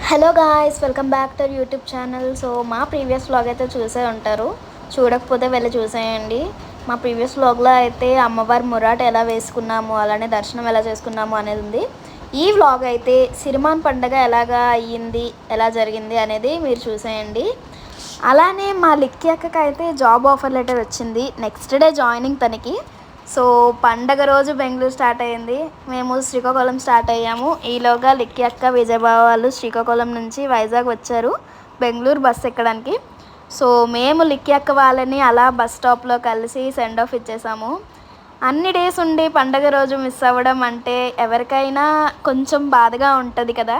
Hello guys, welcome back to YouTube channel. So మా previous vlog అయితే చూసే ఉంటారు. చూడకపోతే వెళ్ళి చూసేయండి. మా ప్రీవియస్ వ్లాగ్లో అయితే అమ్మవారి మురాట ఎలా వేసుకున్నాము, అలానే దర్శనం ఎలా చేసుకున్నాము అనేది ఉంది. ఈ వ్లాగ్ అయితే సిరిమాన్ పండగ ఎలాగా అయ్యింది, ఎలా జరిగింది అనేది మీరు చూసేయండి. అలానే మా లిక్కీ అక్కకి అయితే జాబ్ ఆఫర్ లెటర్ వచ్చింది. నెక్స్ట్ డే జాయినింగ్ తనకి. సో పండగ రోజు బెంగళూరు స్టార్ట్ అయ్యింది, మేము శ్రీకాకుళం స్టార్ట్ అయ్యాము. ఈలోగా లిక్కీ అక్క విజయబావ వాళ్ళు శ్రీకాకుళం నుంచి వైజాగ్ వచ్చారు బెంగళూరు బస్ ఎక్కడానికి. సో మేము లిక్కీ అక్క వాళ్ళని అలా బస్ స్టాప్లో కలిసి సెండ్ ఆఫ్ ఇచ్చేసాము. అన్ని డేస్ ఉండి పండగ రోజు మిస్ అవ్వడం అంటే ఎవరికైనా కొంచెం బాధగా ఉంటుంది కదా.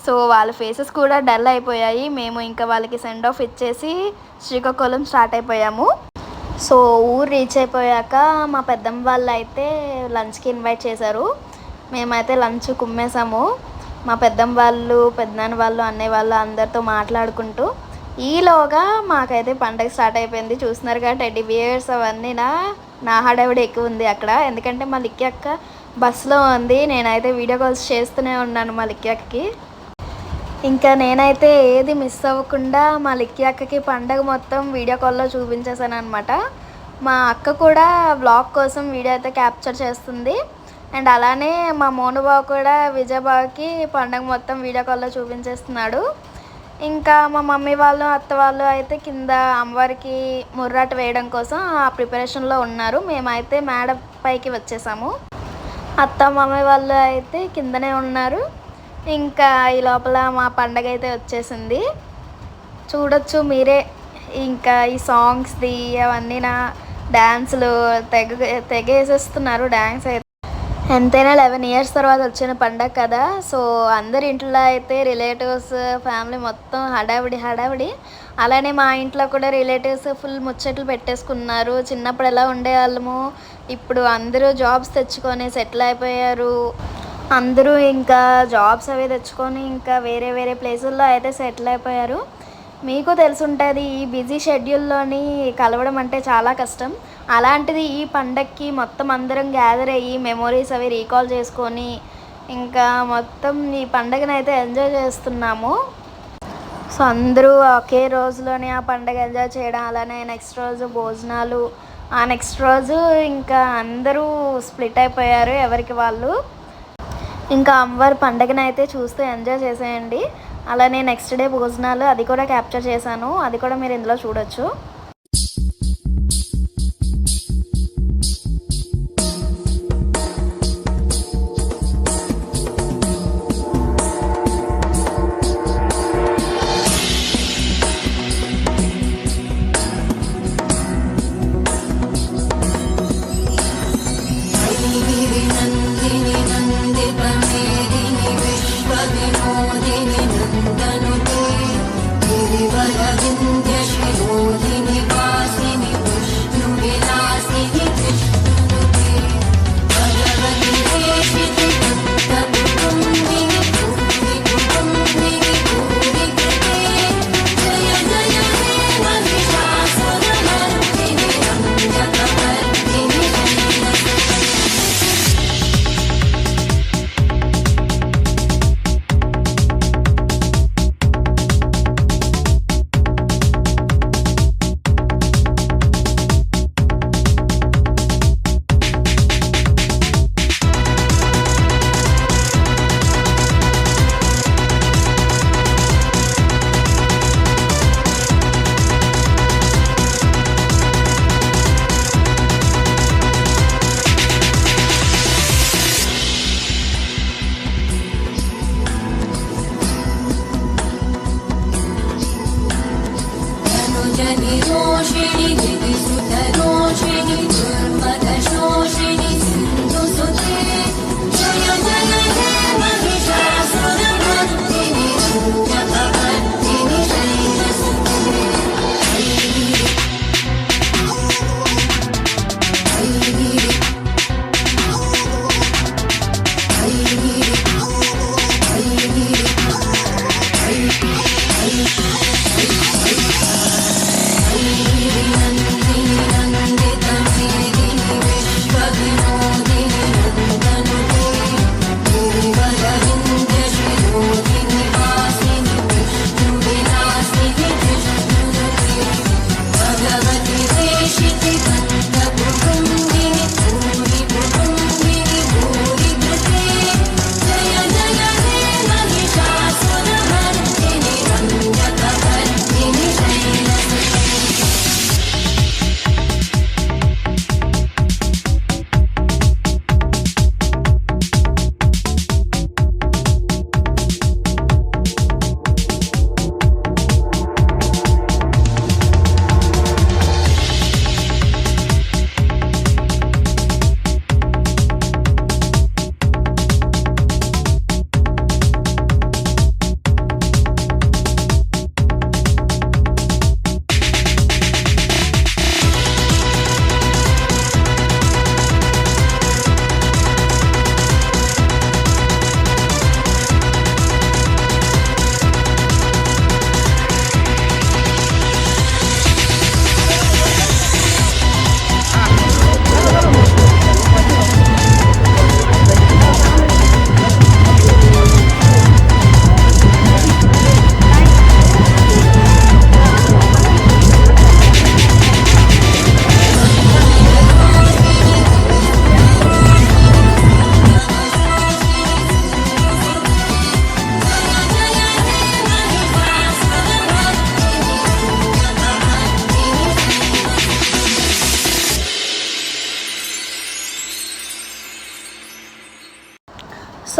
సో వాళ్ళ ఫేసెస్ కూడా డల్ అయిపోయాయి. మేము ఇంకా వాళ్ళకి సెండ్ ఆఫ్ ఇచ్చేసి శ్రీకాకుళం స్టార్ట్ అయిపోయాము. సో ఊరు రీచ్ అయిపోయాక మా పెద్దమ్మ వాళ్ళు అయితే లంచ్కి ఇన్వైట్ చేశారు. మేమైతే లంచ్ కుమ్మేసాము. మా పెద్దమ్మ వాళ్ళు, పెద్దనాన్న వాళ్ళు, అన్నయ్య వాళ్ళు అందరితో మాట్లాడుకుంటూ ఈలోగా మాకైతే పండగ స్టార్ట్ అయిపోయింది. చూస్తున్నారు టెడ్డీ బియర్స్ అవన్నీ నా హడావిడి ఎక్కువ ఉంది అక్కడ. ఎందుకంటే మా లిక్కీ అక్క బస్సులో ఉంది. నేనైతే వీడియో కాల్స్ చేస్తూనే ఉన్నాను మా లిక్కీ అక్కకి. ఇంకా నేనైతే ఏది మిస్ అవ్వకుండా మా లిక్కీ అక్కకి పండగ మొత్తం వీడియో కాల్లో చూపించేసాను అనమాట. మా అక్క కూడా వ్లాగ్ కోసం వీడియో అయితే క్యాప్చర్ చేస్తుంది. అండ్ అలానే మా మోనుబాబు కూడా విజయబాబుకి పండగ మొత్తం వీడియో కాల్లో చూపించేస్తున్నాడు. ఇంకా మా మమ్మీ వాళ్ళు, అత్త వాళ్ళు అయితే కింద అమ్మవారికి ముర్రాట వేయడం కోసం ఆ ప్రిపరేషన్లో ఉన్నారు. మేమైతే మేడ పైకి వచ్చేసాము. అత్త మమ్మీ వాళ్ళు అయితే కిందనే ఉన్నారు. ఇంకా ఈ లోపల మా పండగ అయితే వచ్చేసింది, చూడొచ్చు మీరే. ఇంకా ఈ సాంగ్స్ది అవన్నీ డ్యాన్సులు తెగేసేస్తున్నారు. డ్యాన్స్ అయితే ఎంతైనా 11 years తర్వాత వచ్చిన పండగ కదా. సో అందరి ఇంట్లో అయితే రిలేటివ్స్, ఫ్యామిలీ మొత్తం హడావిడి. అలానే మా ఇంట్లో కూడా రిలేటివ్స్ ఫుల్ ముచ్చట్లు పెట్టేసుకున్నారు. చిన్నప్పుడు ఎలా ఉండేవాళ్ళము, ఇప్పుడు అందరూ జాబ్స్ తెచ్చుకొని సెటిల్ అయిపోయారు. అందరూ ఇంకా జాబ్స్ అవి తెచ్చుకొని ఇంకా వేరే ప్లేసుల్లో అయితే సెటిల్ అయిపోయారు. మీకు తెలుసుంటుంది ఈ బిజీ షెడ్యూల్లోని కలవడం అంటే చాలా కష్టం. అలాంటిది ఈ పండగకి మొత్తం అందరం గ్యాదర్ అయ్యి మెమొరీస్ అవి రీకాల్ చేసుకొని ఇంకా మొత్తం ఈ పండగని అయితే ఎంజాయ్ చేస్తున్నాము. సో అందరూ ఒకే రోజులోనే ఆ పండగ ఎంజాయ్ చేయడం, అలానే నెక్స్ట్ రోజు భోజనాలు, ఆ నెక్స్ట్ రోజు ఇంకా అందరూ స్ప్లిట్ అయిపోయారు ఎవరికి వాళ్ళు. ఇంకా అమ్మవారి పండగని అయితే చూస్తూ ఎంజాయ్ చేసేయండి. అలానే నెక్స్ట్ డే భోజనాలు అది కూడా క్యాప్చర్ చేశాను, అది కూడా మీరు ఇందులో చూడొచ్చు.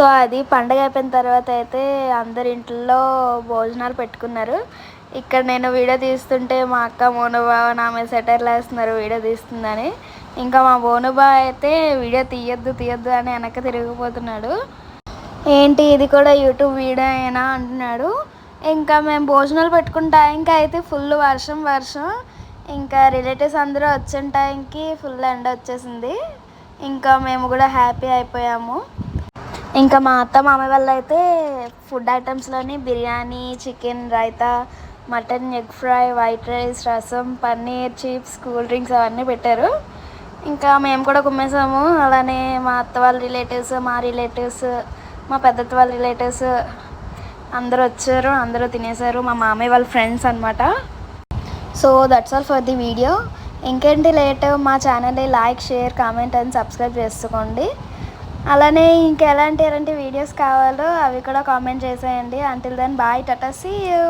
సో అది పండగ అయిపోయిన తర్వాత అయితే అందరి ఇంట్లో భోజనాలు పెట్టుకున్నారు. ఇక్కడ నేను వీడియో తీస్తుంటే మా అక్క మోనుబా నా మీద సెటైర్లు వేస్తున్నారు వీడియో తీస్తుందని. ఇంకా మా మోనుబా అయితే వీడియో తీయొద్దు అని వెనక్కి తిరిగిపోతున్నాడు. ఏంటి ఇది కూడా యూట్యూబ్ వీడియో అయినా అంటున్నాడు. ఇంకా మేము భోజనాలు పెట్టుకున్న టైంకి అయితే ఫుల్ వర్షం. ఇంకా రిలేటివ్స్ అందరూ వచ్చిన టైంకి ఫుల్ ఎండ వచ్చేసింది. ఇంకా మేము కూడా హ్యాపీ అయిపోయాము. ఇంకా మా అత్త మామయ్య వాళ్ళు అయితే ఫుడ్ ఐటమ్స్లోని biryani, chicken, raita, mutton, egg fry, white rice, rasam, paneer, chips, cool drinks అవన్నీ పెట్టారు. ఇంకా మేము కూడా కుమ్మేసాము. అలానే మా అత్త వాళ్ళ రిలేటివ్స్, మా రిలేటివ్స్, మా పెద్దత్త వాళ్ళ రిలేటివ్స్ అందరూ వచ్చారు. అందరూ తినేశారు. మా మామయ్య వాళ్ళ ఫ్రెండ్స్ అనమాట. So that's all for the video. ఇంకేంటి లేట్, మా ఛానల్ని like, share, comment and subscribe చేసుకోండి. అలానే ఇంకా ఎలాంటి వీడియోస్ కావాలో అవి కూడా కామెంట్ చేసేయండి. Until then bye, tata, see you.